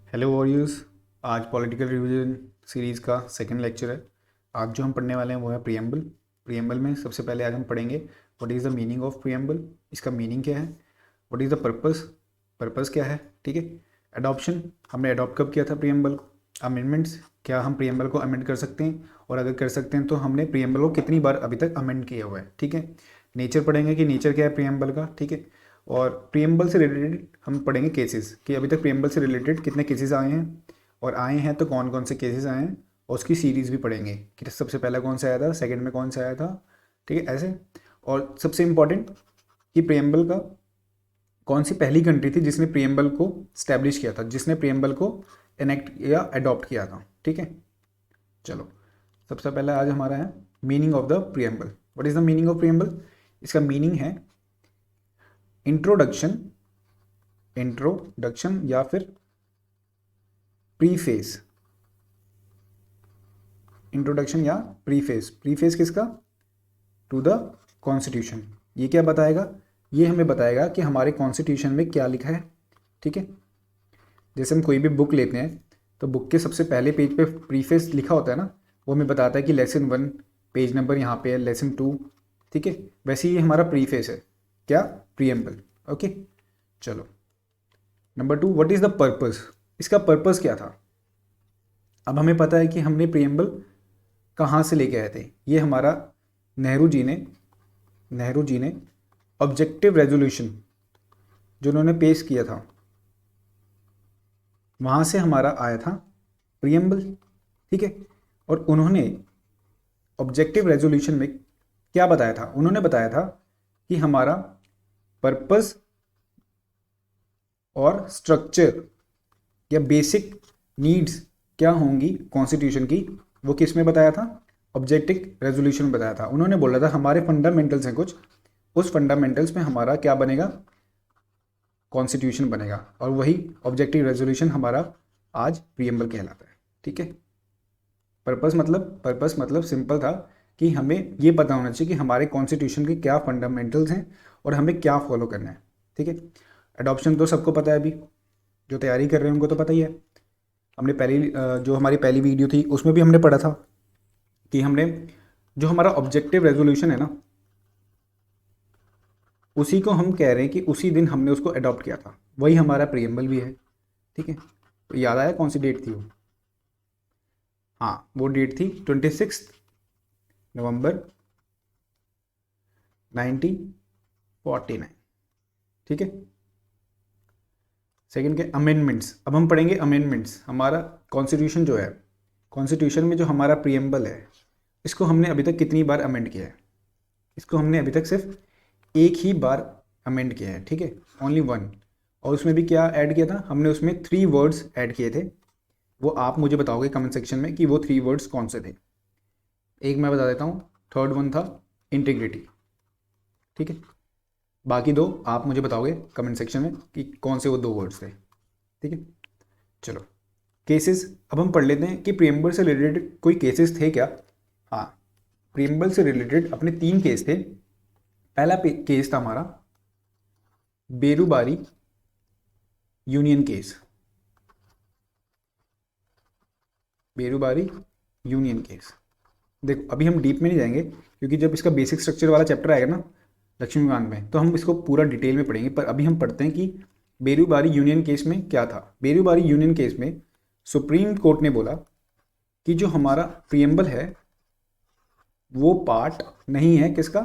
Hello warriors. आज political revision series का second lecture है। आज जो हम पढ़ने वाले हैं वो है प्रियम्बल। प्रियम्बल में सबसे पहले आज हम पढ़ेंगे what is the meaning of preamble. इसका मीनिंग क्या है, what is the purpose, purpose क्या है, ठीक है। एडॉप्शन, हमने अडॉप्ट कब किया था प्रियम्बल को। अमेंडमेंट्स, क्या हम प्रियम्बल को अमेंड कर सकते हैं, और अगर कर सकते हैं तो हमने प्रियम्बल को कितनी बार अभी तक अमेंड किया हुआ है, ठीक है। नेचर पढ़ेंगे कि नेचर क्या है प्रियम्बल का, ठीक है। और प्रियम्बल से रिलेटेड हम पढ़ेंगे केसेस, कि अभी तक प्रियम्बल से रिलेटेड कितने केसेस आए हैं, और आए हैं तो कौन कौन से केसेस आए हैं, और उसकी सीरीज़ भी पढ़ेंगे कि सबसे पहला कौन सा आया था, सेकंड में कौन सा आया था, ठीक है, ऐसे। और सबसे इम्पॉर्टेंट कि प्रियम्बल का कौन सी पहली कंट्री थी जिसने प्रियम्बल को स्टैब्लिश किया था, जिसने प्रियम्बल को एनेक्ट या अडॉप्ट किया था, ठीक है। चलो, सबसे पहला आज हमारा है meaning of the preamble. What is the meaning of preamble. इसका मीनिंग है इंट्रोडक्शन, इंट्रोडक्शन या फिर प्रीफेस। इंट्रोडक्शन या प्रीफेस, प्रीफेस किसका, टू द कॉन्स्टिट्यूशन। ये क्या बताएगा, ये हमें बताएगा कि हमारे कॉन्स्टिट्यूशन में क्या लिखा है, ठीक है। जैसे हम कोई भी बुक लेते हैं तो बुक के सबसे पहले पेज पे प्रीफेस लिखा होता है ना, वो हमें बताता है कि लेसन 1 पेज नंबर यहाँ पे है, लेसन 2, ठीक है। वैसे ये हमारा प्रीफेस है, क्या, प्रियम्बल, ओके। चलो, number 2, what is the purpose. इसका पर्पस क्या था। अब हमें पता है कि हमने प्रियम्बल कहाँ से लेके आए थे। ये हमारा नेहरू जी ने, नेहरू जी ने ऑब्जेक्टिव रेजोल्यूशन जो उन्होंने पेश किया था, वहाँ से हमारा आया था प्रियम्बल, ठीक है। और उन्होंने ऑब्जेक्टिव रेजोल्यूशन में क्या बताया था, उन्होंने बताया था कि हमारा पर्पस और स्ट्रक्चर या बेसिक नीड्स क्या होंगी कॉन्स्टिट्यूशन की, वो किस में बताया था, ऑब्जेक्टिव रेजोल्यूशन में बताया था। उन्होंने बोला था हमारे फंडामेंटल्स हैं कुछ, उस फंडामेंटल्स में हमारा क्या बनेगा, कॉन्स्टिट्यूशन बनेगा, और वही ऑब्जेक्टिव रेजोल्यूशन हमारा आज प्रियम्बल कहलाता है, ठीक है। पर्पस मतलब सिंपल था कि हमें ये पता होना चाहिए कि हमारे कॉन्स्टिट्यूशन के क्या फंडामेंटल्स हैं और हमें क्या फॉलो करना है, ठीक है। अडॉप्शन तो सबको पता है, अभी जो तैयारी कर रहे हैं उनको तो पता ही है। हमने पहली जो हमारी पहली वीडियो थी उसमें भी हमने पढ़ा था कि हमने जो हमारा ऑब्जेक्टिव रेजोल्यूशन है ना, उसी को हम कह रहे हैं कि उसी दिन हमने उसको अडॉप्ट किया था, वही हमारा प्रियम्बल भी है, ठीक है। तो याद आया कौन सी डेट थी वो, हाँ वो डेट थी 26 नवंबर 1949, ठीक है। सेकंड के अमेंडमेंट्स, अब हम पढ़ेंगे अमेंडमेंट्स। हमारा कॉन्स्टिट्यूशन जो है, कॉन्स्टिट्यूशन में जो हमारा प्रियम्बल है, इसको हमने अभी तक कितनी बार अमेंड किया है, इसको हमने अभी तक सिर्फ एक ही बार अमेंड किया है, ठीक है, ओनली वन। और उसमें भी क्या ऐड किया था हमने, उसमें 3 वर्ड्स ऐड किए थे। वो आप मुझे बताओगे कमेंट सेक्शन में कि वो 3 वर्ड्स कौन से थे। एक मैं बता देता हूँ, थर्ड वन था इंटीग्रिटी, ठीक है। बाकी 2 आप मुझे बताओगे कमेंट सेक्शन में कि कौन से वो 2 वर्ड्स थे, ठीक है। चलो, केसेस अब हम पढ़ लेते हैं कि प्रियम्बल से रिलेटेड कोई केसेस थे क्या। हाँ, प्रियम्बल से रिलेटेड अपने 3 केस थे। पहला केस था हमारा Berubari union case, Berubari union case. देखो अभी हम डीप में नहीं जाएंगे क्योंकि जब इसका बेसिक स्ट्रक्चर वाला चैप्टर आएगा ना लक्ष्मीकांत में, तो हम इसको पूरा डिटेल में पढ़ेंगे। पर अभी हम पढ़ते हैं कि बेरूबारी यूनियन केस में क्या था। बेरूबारी यूनियन केस में सुप्रीम कोर्ट ने बोला कि जो हमारा प्रियम्बल है वो पार्ट नहीं है, किसका,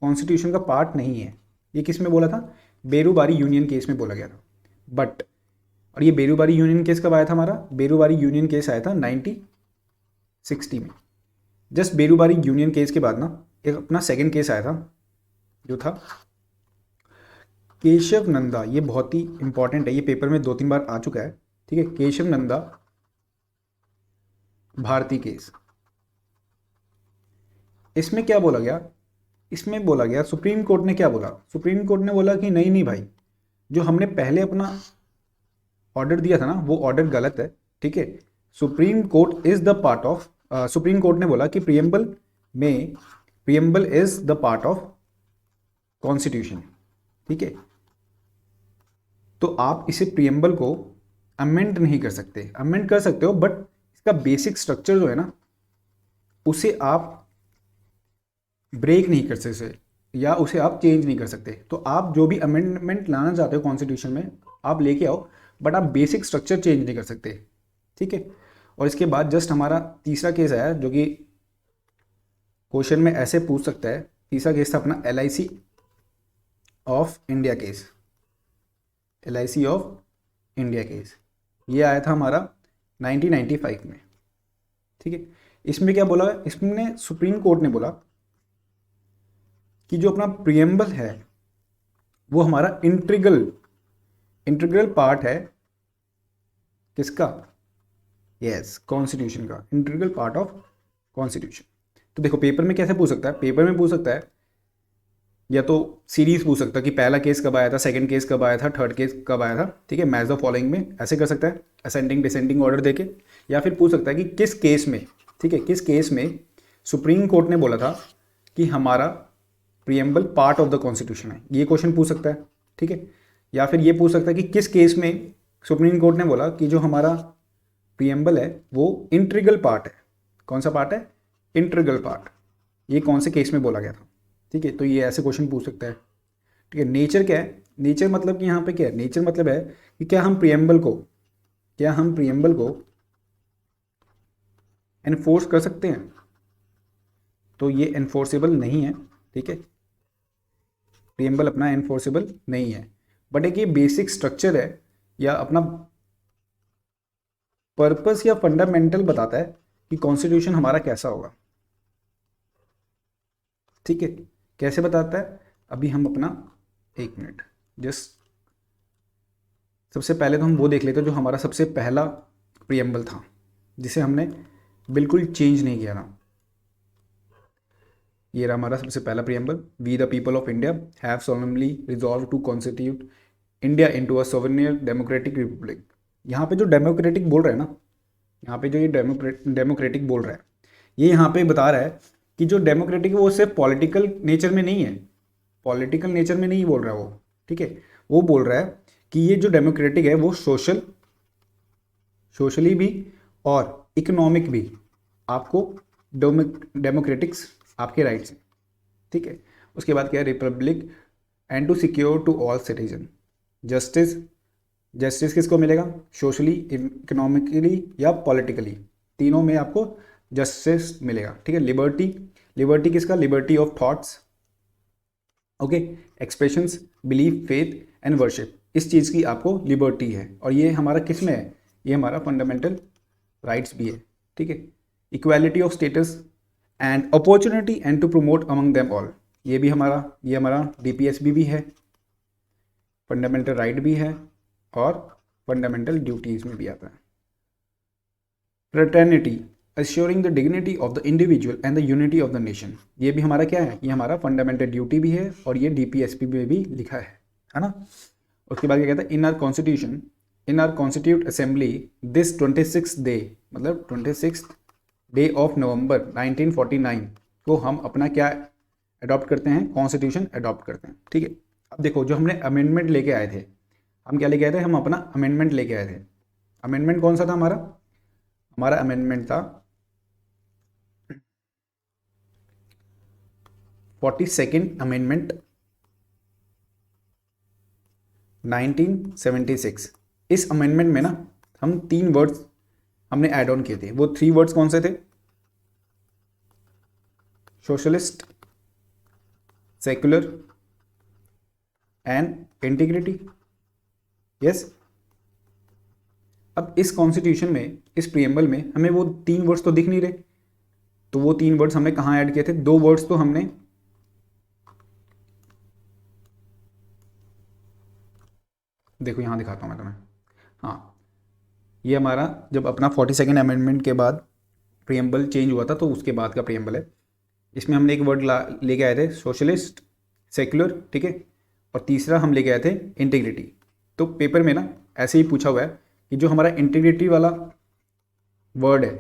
कॉन्स्टिट्यूशन का पार्ट नहीं है। ये किस में बोला था, बेरूबारी यूनियन केस में बोला गया था। बट, और ये बेरूबारी यूनियन केस कब आया था हमारा, बेरूबारी यूनियन केस आया था 1960 में। जस्ट बेरूबारी यूनियन केस के बाद ना एक अपना सेकंड केस आया था जो था केशव नंदा। ये बहुत ही इंपॉर्टेंट है, ये पेपर में 2-3 बार आ चुका है, ठीक है। केशव नंदा भारती केस। इसमें क्या बोला गया, इसमें बोला गया सुप्रीम कोर्ट ने क्या बोला, सुप्रीम कोर्ट ने बोला कि नहीं नहीं भाई, जो हमने पहले अपना ऑर्डर दिया था ना वो ऑर्डर गलत है, ठीक है। Supreme court is the part of, supreme court ने बोला कि प्रियम्बल में, preamble is the part of constitution, ठीक है। तो आप इसे प्रियम्बल को अमेंड नहीं कर सकते। अमेंड कर सकते हो बट इसका बेसिक स्ट्रक्चर जो है ना उसे आप ब्रेक नहीं कर सकते या उसे आप चेंज नहीं कर सकते। तो आप जो भी अमेंडमेंट लाना चाहते हो कॉन्स्टिट्यूशन में आप लेके आओ, बट आप बेसिक स्ट्रक्चर चेंज नहीं कर सकते, ठीक है। और इसके बाद जस्ट हमारा तीसरा केस आया जो कि क्वेश्चन में ऐसे पूछ सकता है। तीसरा केस था अपना LIC of India case. LIC of India case ये आया था हमारा 1995 में, ठीक है। इसमें क्या बोला, इसमें सुप्रीम कोर्ट ने बोला कि जो अपना प्रियम्बल है वो हमारा इंटीग्रल पार्ट है किसका, यस कॉन्स्टिट्यूशन का, इंटीग्रल पार्ट ऑफ कॉन्स्टिट्यूशन। तो देखो पेपर में कैसे पूछ सकता है, पेपर में पूछ सकता है या तो सीरीज पूछ सकता है कि पहला केस कब आया था, सेकंड केस कब आया था, थर्ड केस कब आया था, ठीक है। मैच द फॉलोइंग में ऐसे कर सकता है असेंडिंग डिसेंडिंग ऑर्डर देके, या फिर पूछ सकता है कि किस केस में, ठीक है, किस केस में सुप्रीम कोर्ट ने बोला था कि हमारा preamble part of the constitution है, ये क्वेश्चन पूछ सकता है, ठीक है। या फिर ये पूछ सकता है कि किस केस में सुप्रीम कोर्ट ने बोला कि जो हमारा प्रियम्बल है वो इंटीग्रल पार्ट है। कौन सा पार्ट है, इंटीग्रल पार्ट, ये कौन से केस में बोला गया था, ठीक है। तो ये ऐसे क्वेश्चन पूछ सकता है, ठीक है। नेचर क्या है, नेचर मतलब कि यहाँ पे क्या है, नेचर मतलब है कि क्या हम प्रियम्बल को एनफोर्स कर सकते हैं, तो ये एनफोर्सेबल नहीं है, ठीक है। प्रियम्बल अपना एनफोर्सेबल नहीं है, बट एक ये बेसिक स्ट्रक्चर है या अपना पर्पस या फंडामेंटल बताता है कि कॉन्स्टिट्यूशन हमारा कैसा होगा, ठीक है। कैसे बताता है, अभी हम अपना एक मिनट जस्ट सबसे पहले तो हम वो देख लेते हैं जो हमारा सबसे पहला प्रियम्बल था जिसे हमने बिल्कुल चेंज नहीं किया था। ये रहा हमारा सबसे पहला preamble, we the people of India have solemnly resolved to constitute India into a sovereign democratic republic. यहाँ पे जो डेमोक्रेटिक बोल रहा है ना, यहाँ पे जो ये डेमोक्रेटिक बोल रहा है, ये यहाँ पे बता रहा है कि जो डेमोक्रेटिक है वो सिर्फ पॉलिटिकल नेचर में नहीं है, पॉलिटिकल नेचर में नहीं बोल रहा है वो, ठीक है। वो बोल रहा है कि ये जो डेमोक्रेटिक है वो सोशली भी और इकोनॉमिक भी आपको डेमोक्रेटिक्स आपके राइट्स हैं, ठीक है। उसके बाद क्या है, republic and to secure to all citizen justice. Justice किसको मिलेगा, सोशली, इकोनॉमिकली या पॉलिटिकली, तीनों में आपको जस्टिस मिलेगा, ठीक है। लिबर्टी किसका, liberty of thoughts, okay, expressions, belief, faith and worship, इस चीज़ की आपको लिबर्टी है। और ये हमारा किस में है, ये हमारा फंडामेंटल राइट्स भी है, ठीक है। Equality of status and opportunity and to promote among them all, ये हमारा DPSB भी है, फंडामेंटल राइट भी है और फंडामेंटल ड्यूटीज में भी आता है। Fraternity assuring the dignity of the individual and the unity of the nation, ये भी हमारा क्या है, ये हमारा फंडामेंटल ड्यूटी भी है और ये DPSP में भी लिखा है ना। उसके बाद क्या कहता है, इन are constitute assembly this 26th day, मतलब 26th डे ऑफ नवंबर 1949 को हम अपना क्या अडॉप्ट करते हैं, कॉन्स्टिट्यूशन अडॉप्ट करते हैं, ठीक है। अब देखो जो हमने अमेंडमेंट लेके आए थे, हम क्या लेके आए थे, हम अपना अमेंडमेंट लेके आए थे। अमेंडमेंट कौन सा था हमारा अमेंडमेंट था 42nd अमेंडमेंट 1976। इस अमेंडमेंट में ना हम 3 वर्ड्स हमने ऐड ऑन किए थे। वो 3 वर्ड्स कौन से थे, socialist, secular and integrity, yes. अब इस कॉन्स्टिट्यूशन में, इस प्रियम्बल में हमें वो 3 वर्ड्स तो दिख नहीं रहे, तो वो 3 वर्ड्स हमने कहाँ ऐड किए थे, 2 वर्ड्स तो हमने देखो यहाँ दिखाता हूँ मैं तुम्हें, हाँ ये हमारा जब अपना 42nd अमेंडमेंट के बाद प्रियम्बल चेंज हुआ था तो उसके बाद का प्रियम्बल है। इसमें हमने एक वर्ड लेके आए थे सोशलिस्ट, सेक्युलर, ठीक है, और तीसरा हम लेके आए थे इंटीग्रिटी। तो पेपर में ना ऐसे ही पूछा हुआ है कि जो हमारा इंटीग्रिटी वाला वर्ड है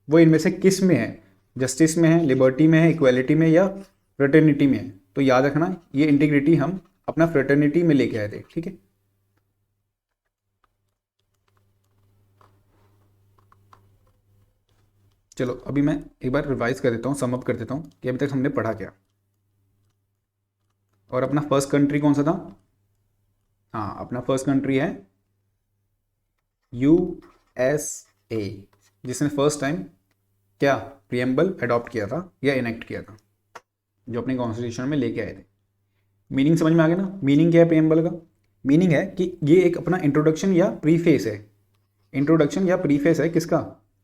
वो इनमें से किस में है, जस्टिस में है, लिबर्टी में है, इक्वालिटी में या फ्रेटर्निटी में है। तो याद रखना ये इंटीग्रिटी हम अपना फ्रेटर्निटी में लेके आए थे, ठीक है। चलो अभी मैं एक बार रिवाइज कर देता हूँ, सम अप कर देता हूँ कि अभी तक हमने पढ़ा क्या। और अपना फर्स्ट कंट्री कौन सा था? हाँ, अपना फर्स्ट कंट्री है USA, जिसने फर्स्ट टाइम क्या प्रियम्बल अडॉप्ट किया था या इनेक्ट किया था, जो अपने कॉन्स्टिट्यूशन में लेके आए थे। मीनिंग समझ में आ गया ना? मीनिंग क्या है प्रियम्बल का? मीनिंग है कि ये एक अपना इंट्रोडक्शन या प्रीफेस है। इंट्रोडक्शन या प्रीफेस है किसका?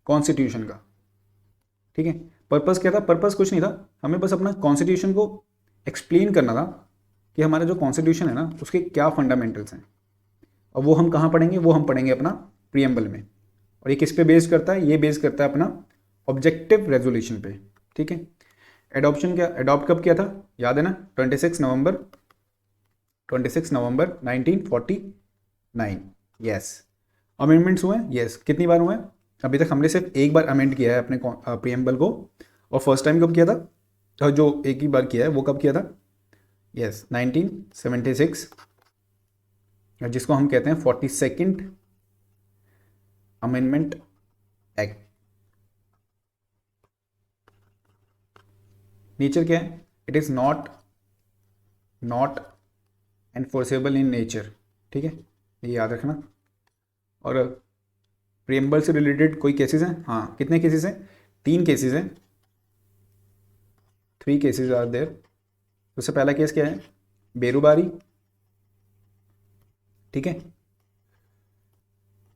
कॉन्स्टिट्यूशन का। ठीक है। पर्पस क्या था? पर्पस कुछ नहीं था, हमें बस अपना कॉन्स्टिट्यूशन को एक्सप्लेन करना था कि हमारा जो कॉन्स्टिट्यूशन है ना उसके क्या फंडामेंटल्स हैं। और वो हम कहाँ पढ़ेंगे? वो हम पढ़ेंगे अपना प्रियम्बल में। और ये किस पे बेस करता है? ये बेस करता है अपना ऑब्जेक्टिव रेजोल्यूशन पे। ठीक है। एडॉप्शन क्या, एडॉप्ट कब किया था? याद है ना? 26 नवंबर 1949। यस। अमेंडमेंट्स हुए हैं? यस। कितनी बार हुए हैं? अभी तक हमने सिर्फ एक बार अमेंड किया है अपने प्रियम्बल को। और फर्स्ट टाइम कब किया था? और जो एक ही बार किया है वो कब किया था? यस, 1976, जिसको हम कहते हैं 42nd अमेंडमेंट एक्ट। नेचर क्या है? It is not enforceable in nature. ठीक है, ये याद रखना। और प्रियम्बल से रिलेटेड कोई केसेस हैं? हाँ, कितने केसेस हैं? 3 केसेस हैं। 3 केसेस आर देयर। सबसे पहला केस क्या है? बेरूबारी। ठीक है।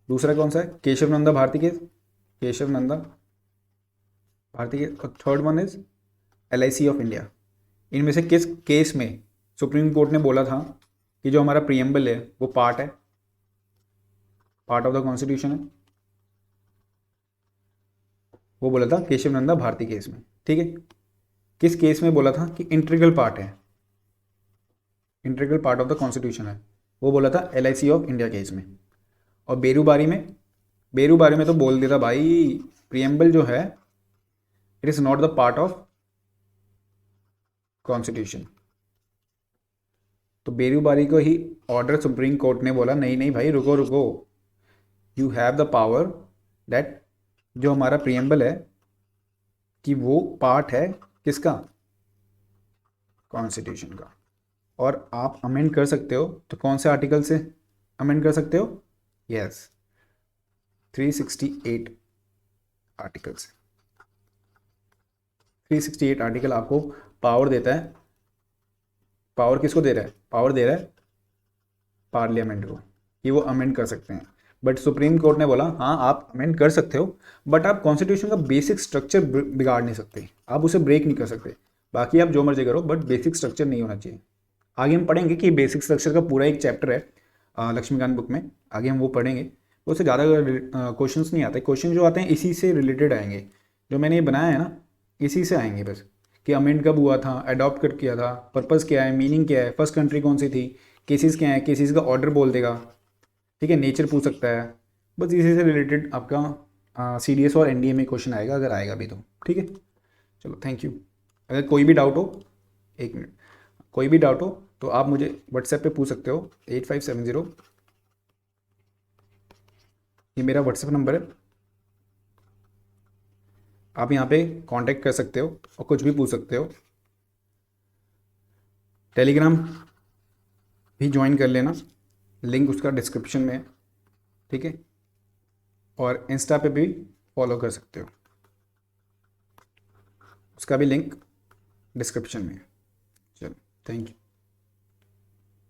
दूसरा कौन सा है? केशव नंदा भारती केस। केशव नंदा भारती केस। और third one is LIC of India. इनमें से किस केस में सुप्रीम कोर्ट ने बोला था कि जो हमारा प्रियम्बल है वो पार्ट है, पार्ट ऑफ द कॉन्स्टिट्यूशन है? वो बोला था केशव नंदा भारती केस में। ठीक है। किस केस में बोला था कि इंटीग्रल पार्ट है, integral part of the constitution है? वो बोला था LIC ऑफ इंडिया केस में। और बेरूबारी में, बेरूबारी में तो बोल दिया था भाई प्रियम्बल जो है it is not the part of constitution. तो बेरूबारी को ही ऑर्डर सुप्रीम कोर्ट ने बोला नहीं नहीं भाई रुको रुको, you have the power that जो हमारा प्रियम्बल है कि वो पार्ट है किसका? कॉन्स्टिट्यूशन का। और आप अमेंड कर सकते हो, तो कौन से आर्टिकल से अमेंड कर सकते हो? यस, 368 आर्टिकल से। 368 आर्टिकल आपको पावर देता है। पावर किसको दे रहा है? पावर दे रहा है पार्लियामेंट को कि वो अमेंड कर सकते हैं। बट सुप्रीम कोर्ट ने बोला हाँ आप अमेंड कर सकते हो, बट आप कॉन्स्टिट्यूशन का बेसिक स्ट्रक्चर बिगाड़ नहीं सकते, आप उसे ब्रेक नहीं कर सकते। बाकी आप जो मर्जी करो बट बेसिक स्ट्रक्चर नहीं होना चाहिए। आगे हम पढ़ेंगे कि बेसिक स्ट्रक्चर का पूरा एक चैप्टर है लक्ष्मीकांत बुक में, आगे हम वो पढ़ेंगे। उससे ज़्यादा क्वेश्चंस नहीं आते, क्वेश्चन जो आते हैं इसी से रिलेटेड आएंगे। जो मैंने ये बनाया है ना इसी से आएंगे बस, कि अमेंड कब हुआ था, अडॉप्ट कब किया था, पर्पस क्या है, मीनिंग क्या है, फर्स्ट कंट्री कौन सी थी, केसेस क्या है, केसेस का ऑर्डर बोल देगा। ठीक है, नेचर पूछ सकता है। बस इसी से रिलेटेड आपका CDS और NDA में क्वेश्चन आएगा, अगर आएगा भी तो। ठीक है, चलो थैंक यू। अगर कोई भी डाउट हो, 1 मिनट, कोई भी डाउट हो तो आप मुझे व्हाट्सएप पे पूछ सकते हो। 8570 ये मेरा व्हाट्सएप नंबर है, आप यहाँ पे कांटेक्ट कर सकते हो और कुछ भी पूछ सकते हो। टेलीग्राम भी ज्वाइन कर लेना, लिंक उसका डिस्क्रिप्शन में है। ठीक है, और इंस्टा पे भी फॉलो कर सकते हो, उसका भी लिंक डिस्क्रिप्शन में है। चलो थैंक यू।